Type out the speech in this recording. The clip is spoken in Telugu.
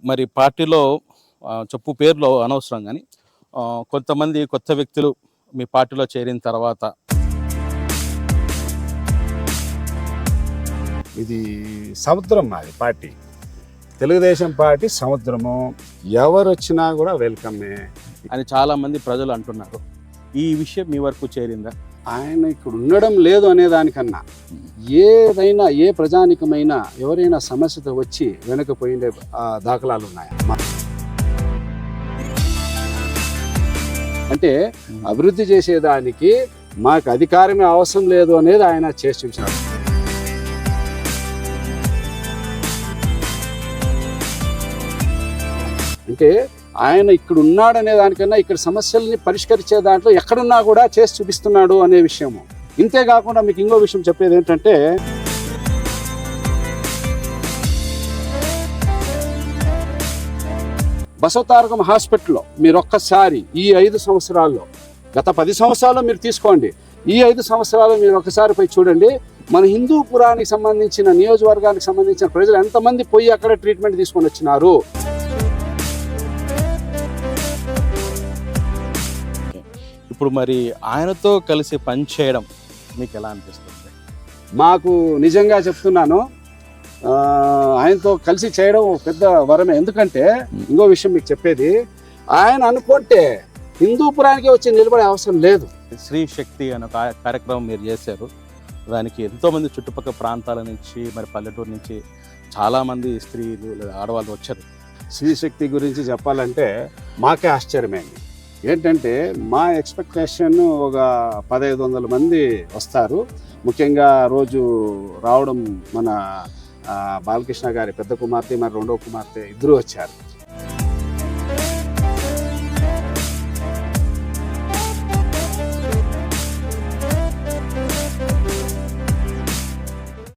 మరి పార్టీలో చెప్పు పేర్లో అనవసరం కానీ కొంతమంది కొత్త వ్యక్తులు మీ పార్టీలో చేరిన తర్వాత ఇది సముద్రం మాది పార్టీ, తెలుగుదేశం పార్టీ సముద్రము, ఎవరు వచ్చినా కూడా వెల్కమే అని చాలామంది ప్రజలు అంటున్నారు. ఈ విషయం మీ వరకు చేరిందా? ఆయన ఇక్కడ ఉండడం లేదు అనే దానికన్నా ఏదైనా ఏ ప్రజానికమైనా ఎవరైనా సమస్యతో వచ్చి వెనకపోయిండే దాఖలాలు ఉన్నాయి. అంటే అభివృద్ధి చేసేదానికి మాకు అధికారమే అవసరం లేదు అనేది ఆయన చేసి చూపించారు. అంటే ఆయన ఇక్కడ ఉన్నాడనే దానికన్నా ఇక్కడ సమస్యల్ని పరిష్కరించే దాంట్లో ఎక్కడున్నా కూడా చేసి చూపిస్తున్నాడు అనే విషయము. ఇంతేకాకుండా మీకు ఇంకో విషయం చెప్పేది ఏంటంటే, బసవతారకం హాస్పిటల్లో మీరు ఒక్కసారి ఈ 5 సంవత్సరాల్లో, గత 10 సంవత్సరాల్లో మీరు తీసుకోండి, ఈ 5 సంవత్సరాలు మీరు ఒకసారి పోయి చూడండి, మన హిందూపురానికి సంబంధించిన నియోజకవర్గానికి సంబంధించిన ప్రజలు ఎంతమంది పోయి అక్కడ ట్రీట్మెంట్ తీసుకొని వచ్చినారు. ఇప్పుడు మరి ఆయనతో కలిసి పనిచేయడం మీకు ఎలా అనిపిస్తుంది? మాకు నిజంగా చెప్తున్నాను, ఆయనతో కలిసి చేయడం పెద్ద వరమే. ఎందుకంటే ఇంకో విషయం మీకు చెప్పేది, ఆయన అనుకుంటే హిందూపురానికి వచ్చి నిలబడే అవసరం లేదు. స్త్రీ శక్తి అనే కార్యక్రమం మీరు చేశారు. దానికి ఎంతోమంది చుట్టుపక్కల ప్రాంతాల నుంచి మరి పల్లెటూరు నుంచి చాలామంది స్త్రీలు ఆడవాళ్ళు వచ్చారు. స్త్రీ శక్తి గురించి చెప్పాలంటే మాకే ఆశ్చర్యమైంది. ఏంటంటే మా ఎక్స్పెక్టేషన్ ఒక 1500 మంది వస్తారు. ముఖ్యంగా రోజు రావడం మన బాలకృష్ణ గారి పెద్ద కుమార్తె మరి రెండో కుమార్తె ఇద్దరు వచ్చారు.